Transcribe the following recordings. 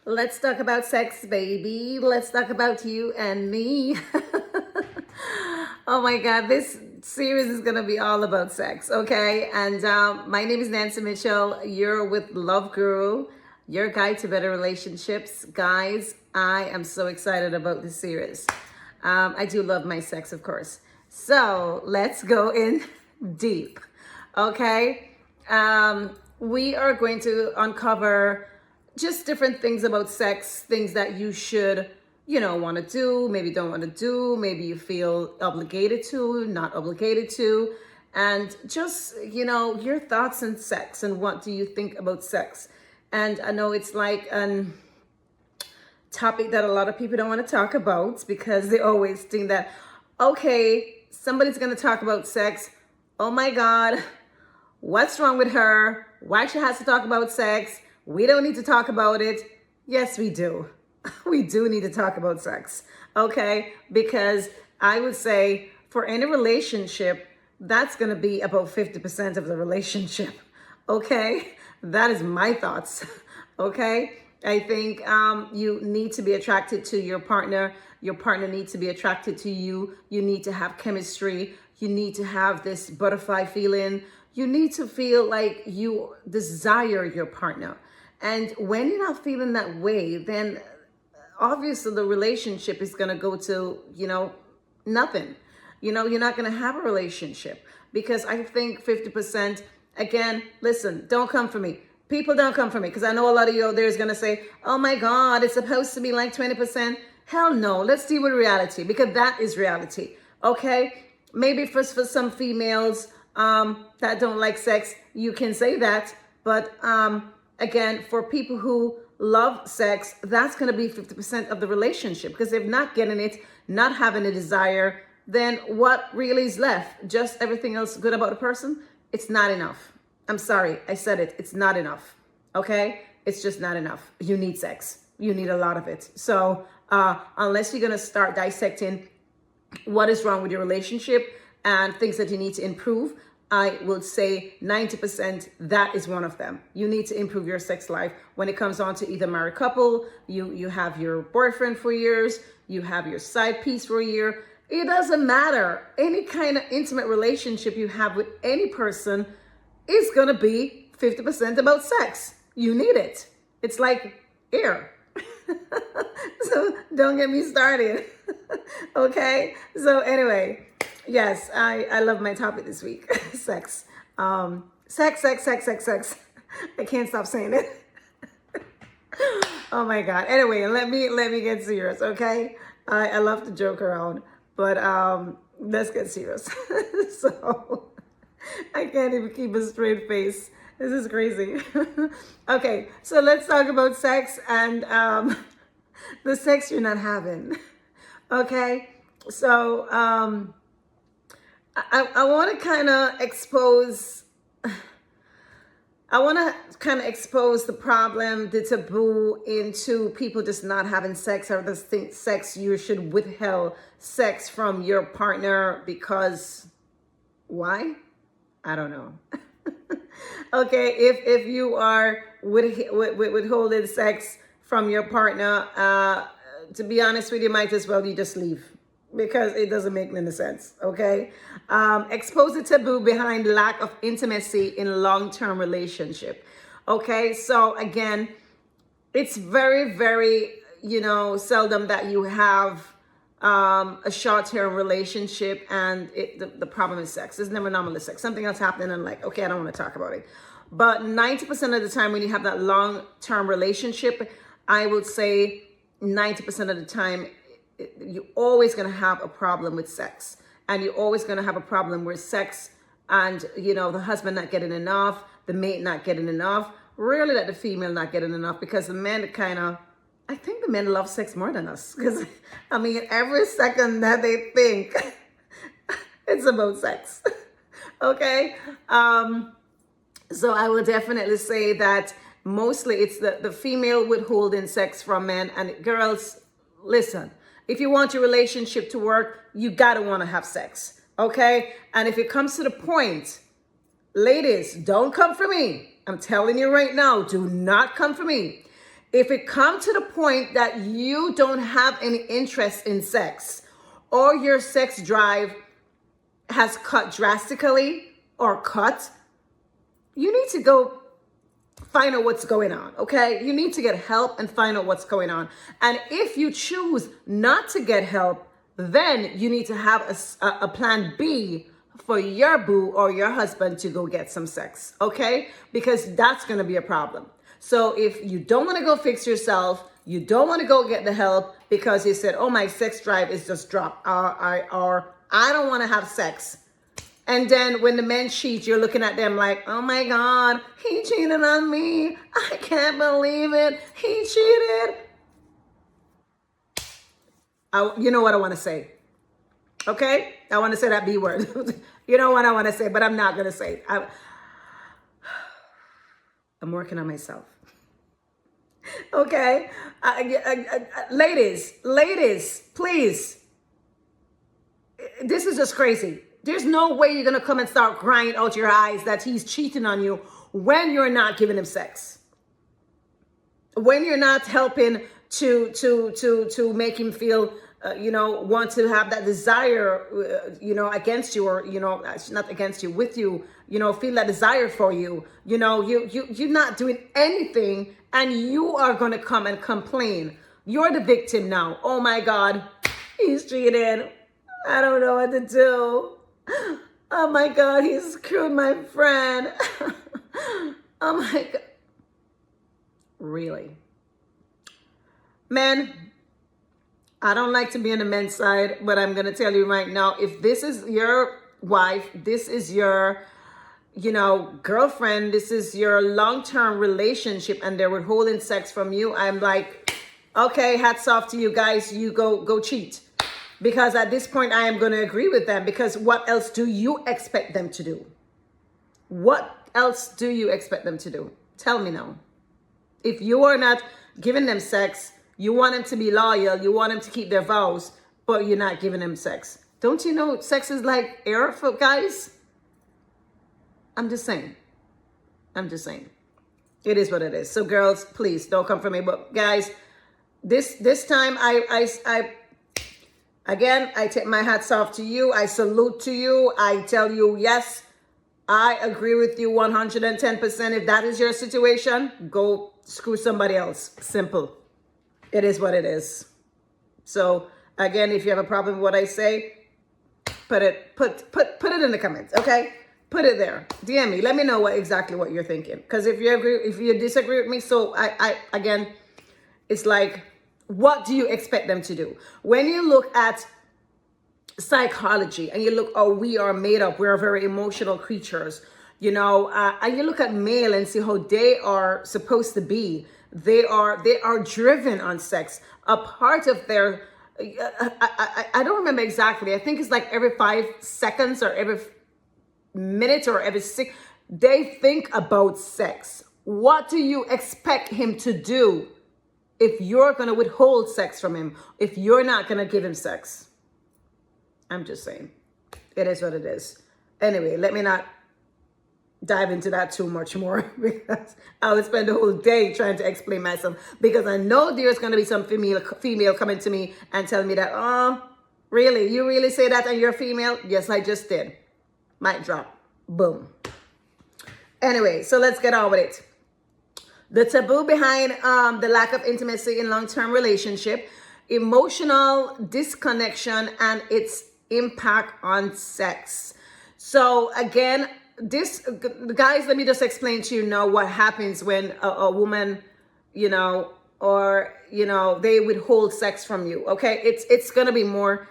Let's talk about sex, baby. Let's talk about you and me. Oh my God, this series is going to be all about sex, okay? And my name is Nancy Mitchell. You're with Love Guru, your guide to better relationships. Guys, I am so excited about this series. I do love my sex, of course. So let's go in deep, okay? We are going to uncover just different things about sex, things that you should, want to do, maybe don't want to do, maybe you feel obligated to, not obligated to, and just, your thoughts on sex and what do you think about sex. And I know it's like an topic that a lot of people don't want to talk about because they always think that, okay, somebody's going to talk about sex. Oh my God, what's wrong with her? Why she has to talk about sex? We don't need to talk about it. Yes, we do. We do need to talk about sex, okay? Because I would say for any relationship, that's going to be about 50% of the relationship, okay? That is my thoughts, okay? I think you need to be attracted to your partner. Your partner needs to be attracted to you. You need to have chemistry. You need to have this butterfly feeling. You need to feel like you desire your partner. And when you're not feeling that way, then obviously the relationship is going to go to, nothing. You're not going to have a relationship because I think 50%, again, listen, don't come for me. People don't come for me because I know a lot of you out there is going to say, oh my God, it's supposed to be like 20%. Hell no, let's deal with reality because that is reality. Okay. Maybe for some females that don't like sex, you can say that. But again, for people who love sex, that's going to be 50% of the relationship because if not getting it, not having a desire, then what really is left? Just everything else good about a person? It's not enough. I'm sorry, I said it. It's not enough. Okay? It's just not enough. You need sex. You need a lot of it. So unless you're going to start dissecting what is wrong with your relationship and things that you need to improve, I will say 90% that is one of them. You need to improve your sex life when it comes on to either married couple, you have your boyfriend for years, you have your side piece for a year. It doesn't matter. Any kind of intimate relationship you have with any person is going to be 50% about sex. You need it. It's like air. So don't get me started. Okay? So anyway, yes, I love my topic this week. Sex. Sex. I can't stop saying it. Oh my God. Anyway, let me get serious, okay? I love to joke around, but let's get serious. So I can't even keep a straight face. This is crazy. Okay, so let's talk about sex and the sex you're not having. Okay, so I want to kind of expose. I want to kind of expose the problem, the taboo into people just not having sex or this thing, sex you should withhold sex from your partner because why? I don't know. Okay, if you are withholding sex from your partner, to be honest with you, might as well you just leave because it doesn't make any sense. Okay, expose the taboo behind lack of intimacy in long-term relationship. Okay, so again, it's very, very seldom that you have a short-term relationship and the problem is sex. It's never normally sex. Something else happened and I'm like, okay, I don't want to talk about it. But 90% of the time when you have that long-term relationship, I would say 90% of the time, you're always going to have a problem with sex. And you're always going to have a problem with sex and, the husband not getting enough, the mate not getting enough, really that the female not getting enough because the men I think the men love sex more than us because, I mean, every second that they think, it's about sex. Okay? So I will definitely say that mostly it's the female withholding sex from men. And girls, listen, if you want your relationship to work, you gotta want to have sex. Okay? And if it comes to the point, ladies, don't come for me. I'm telling you right now, do not come for me. If it comes to the point that you don't have any interest in sex, or your sex drive has cut drastically or cut, you need to go find out what's going on, okay? You need to get help and find out what's going on. And if you choose not to get help, then you need to have a plan B for your boo or your husband to go get some sex, okay? Because that's gonna be a problem. So if you don't wanna go fix yourself, you don't wanna go get the help because you said, oh, my sex drive is just dropped, or I don't wanna have sex. And then when the men cheat, you're looking at them like, oh my God, he cheated on me. I can't believe it. He cheated. You know what I want to say. Okay? I want to say that B word. You know what I want to say, but I'm not going to say it. I'm working on myself. Okay? Ladies, please. This is just crazy. There's no way you're going to come and start crying out your eyes that he's cheating on you when you're not giving him sex. When you're not helping to make him feel, want to have that desire, against you, or, not against you, with you, feel that desire for you. You're not doing anything, and you are going to come and complain. You're the victim now. Oh my God, he's cheating. I don't know what to do. Oh my God, he screwed my friend. Oh my God. Really? Men, I don't like to be on the men's side, but I'm going to tell you right now, if this is your wife, this is your, girlfriend, this is your long-term relationship, and they're withholding sex from you, I'm like, okay, hats off to you guys. You go cheat. Because at this point, I am going to agree with them, because what else do you expect them to do? What else do you expect them to do? Tell me now. If you are not giving them sex, you want them to be loyal, you want them to keep their vows, but you're not giving them sex. Don't you know sex is like air for guys? I'm just saying. It is what it is. So girls, please don't come for me. But guys, this time Again, I take my hats off to you. I salute to you. I tell you, yes, I agree with you 110%. If that is your situation, go screw somebody else. Simple. It is what it is. So again, if you have a problem with what I say, put it in the comments, okay? Put it there. DM me. Let me know exactly what you're thinking. Because if you disagree with me, so again, it's like, what do you expect them to do? When you look at psychology and you look, we are made up, we're very emotional creatures, and you look at male and see how they are supposed to be. They are driven on sex. A part of their, I don't remember exactly. I think it's like every 5 seconds or every minute or every 6, they think about sex. What do you expect him to do if you're going to withhold sex from him, if you're not going to give him sex? I'm just saying. It is what it is. Anyway, let me not dive into that too much more, because I would spend the whole day trying to explain myself, because I know there's going to be some female coming to me and telling me that, oh, really? You really say that and you're female? Yes, I just did. Mic drop. Boom. Anyway, so let's get on with it. The taboo behind the lack of intimacy in long-term relationship, emotional disconnection, and its impact on sex. So again, guys, let me just explain to you now what happens when a woman, they withhold sex from you. Okay, it's gonna be more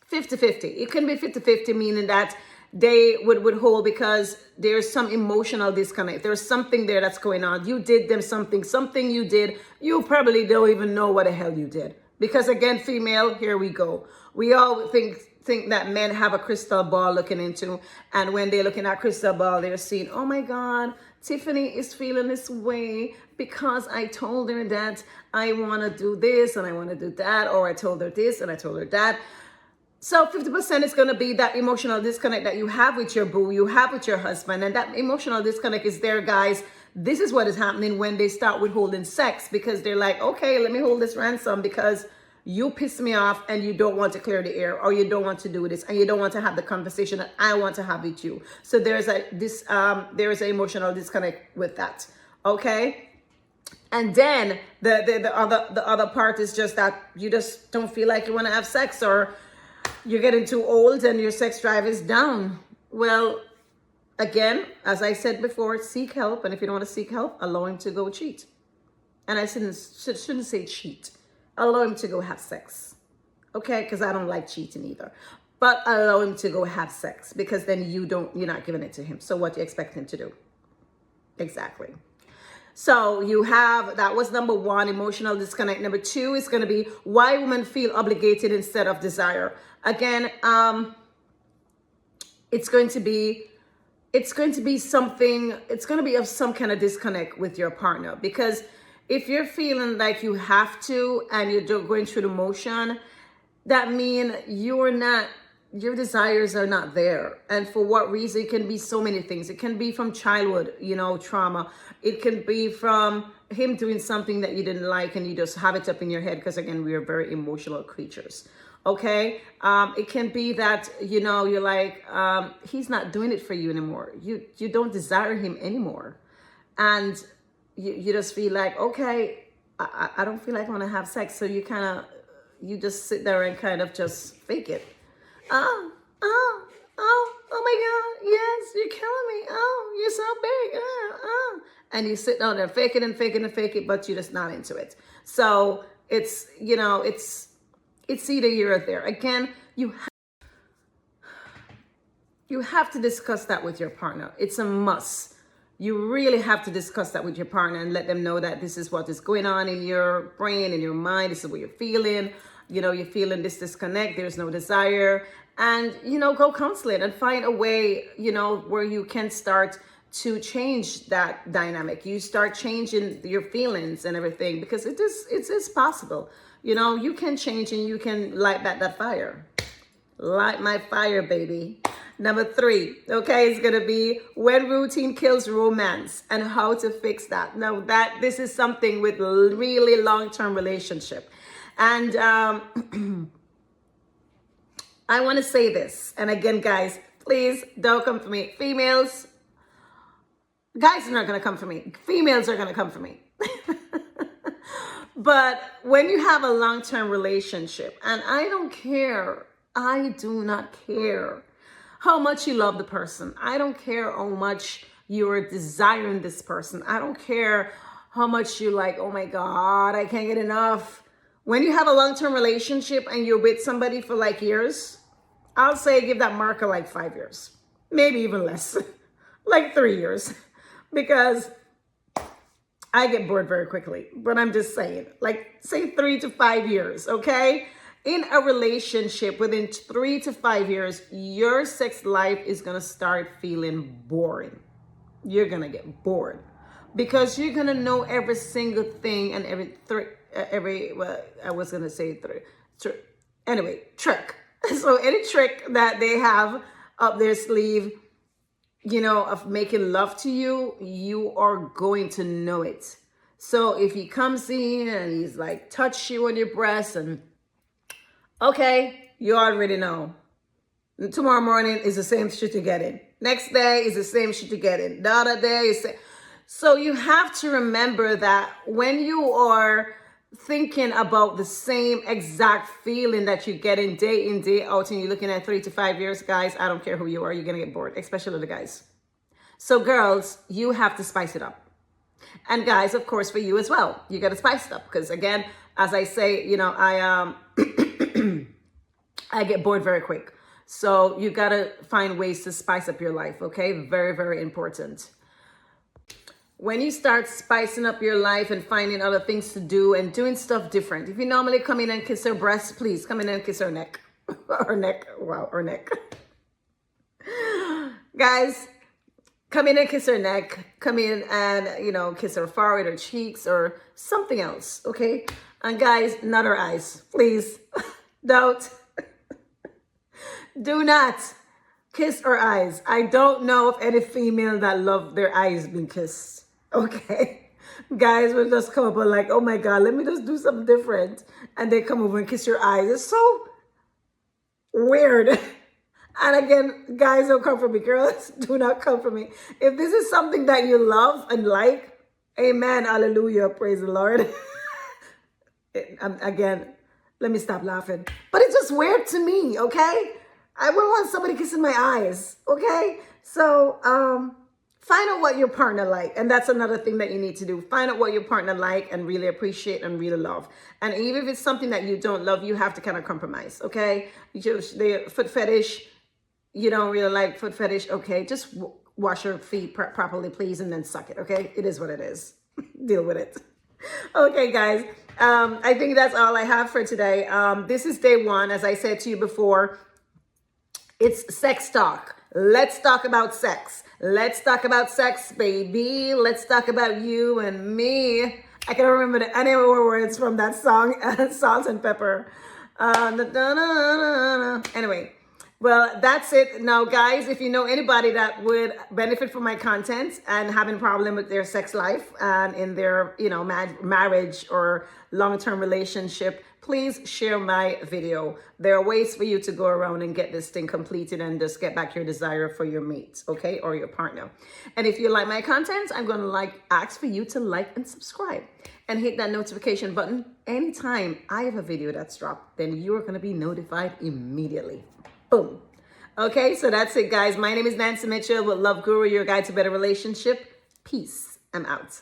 50-50. It can be 50-50, meaning that they would withhold because there's some emotional disconnect. There's something there that's going on. You did them something you did. You probably don't even know what the hell you did. Because again, female, here we go. We all think that men have a crystal ball looking into, and when they're looking at crystal ball, they're seeing, oh my God, Tiffany is feeling this way because I told her that I want to do this and I want to do that, or I told her this and I told her that. So 50% is going to be that emotional disconnect that you have with your boo, you have with your husband. And that emotional disconnect is there, guys, This is what is happening when they start withholding sex, because they're like, okay, let me hold this ransom because you piss me off and you don't want to clear the air, or you don't want to do this, and you don't want to have the conversation that I want to have with you. So there is an emotional disconnect with that. Okay. And then the other part is just that you just don't feel like you want to have sex, or you're getting too old and your sex drive is down. Well, again, as I said before, seek help. And if you don't want to seek help, allow him to go cheat. And I shouldn't say cheat. Allow him to go have sex. Okay? Because I don't like cheating either. But allow him to go have sex, because then you're not giving it to him. So what do you expect him to do? Exactly. So that was number one, emotional disconnect. Number two is going to be why women feel obligated instead of desire. Again, it's going to be of some kind of disconnect with your partner, because if you're feeling like you have to and you're going through the motion, that means your desires are not there. And for what reason? It can be so many things. It can be from childhood, trauma. It can be from him doing something that you didn't like and you just have it up in your head, because again, we are very emotional creatures. Okay. It can be that, you're like, he's not doing it for you anymore. You don't desire him anymore. And you just feel like, okay, I don't feel like I want to have sex. So you just sit there and kind of just fake it. Oh my God, yes, you're killing me. Oh, you're so big. And you sit down there, fake it and fake it and fake it, but you're just not into it. So it's either you're there. Again, you have to discuss that with your partner. It's a must. You really have to discuss that with your partner and let them know that this is what is going on in your brain, in your mind. This is what you're feeling. You're feeling this disconnect. There's no desire. And, go counseling and find a way, where you can start to change that dynamic. You start changing your feelings and everything, because it is possible. You can change and you can light that fire. Light my fire, baby. Number three, okay, is going to be when routine kills romance and how to fix that. Now, this is something with really long-term relationship. And I want to say this. And again, guys, please don't come for me. Females, guys are not going to come for me. Females are going to come for me. But when you have a long-term relationship, and I do not care how much you love the person. I don't care how much you're desiring this person. I don't care how much you're like, oh my God, I can't get enough. When you have a long-term relationship and you're with somebody for like years, I'll say give that marker like 5 years, maybe even less, like 3 years, because I get bored very quickly. But I'm just saying, like, say 3 to 5 years, okay? In a relationship, within 3 to 5 years, your sex life is going to start feeling boring. You're going to get bored because you're going to know every single thing and trick. So any trick that they have up their sleeve, of making love to you, you are going to know it. So if he comes in and he's like, touch you on your breast, and okay, you already know. Tomorrow morning is the same shit you're getting. Next day is the same shit you're getting. The other day is... So you have to remember that when you are thinking about the same exact feeling that you're getting day in, day out, and you're looking at 3 to 5 years, guys, I don't care who you are, you're going to get bored, especially the guys. So girls, you have to spice it up. And guys, of course, for you as well, you got to spice it up. Because again, as I say, I get bored very quick. So you got to find ways to spice up your life. Okay. Very, very important. When you start spicing up your life and finding other things to do and doing stuff different. If you normally come in and kiss her breast, please come in and kiss her neck. Her neck. Wow, her neck. Guys, come in and kiss her neck. Come in and, kiss her forehead or cheeks or something else, okay? And guys, not her eyes. Please, don't. Do not kiss her eyes. I don't know of any female that love their eyes being kissed. Okay. Guys will just come up and like, oh my God, let me just do something different. And they come over and kiss your eyes. It's so weird. And again, guys, don't come for me. Girls, do not come for me. If this is something that you love and like, amen, hallelujah, praise the Lord. Again, let me stop laughing. But it's just weird to me, okay? I wouldn't want somebody kissing my eyes, okay? So, find out what your partner like. And that's another thing that you need to do. Find out what your partner like and really appreciate and really love. And even if it's something that you don't love, you have to kind of compromise, okay? The foot fetish, you don't really like foot fetish, okay? Just wash your feet properly, please, and then suck it, okay? It is what it is. Deal with it. Okay, guys. I think that's all I have for today. This is day one. As I said to you before, it's sex talk. Let's talk about sex. Let's talk about sex, baby. Let's talk about you and me. I can't remember any more words from that song, Salt and Pepper. Anyway, well, that's it. Now, guys, if you know anybody that would benefit from my content and having a problem with their sex life and in their, marriage or long-term relationship, please share my video. There are ways for you to go around and get this thing completed and just get back your desire for your mate, okay, or your partner. And if you like my content, I'm going to ask for you to like and subscribe and hit that notification button. Anytime I have a video that's dropped, then you're going to be notified immediately. Boom. Okay, so that's it, guys. My name is Nancy Mitchell with Love Guru, your guide to better relationship. Peace. I'm out.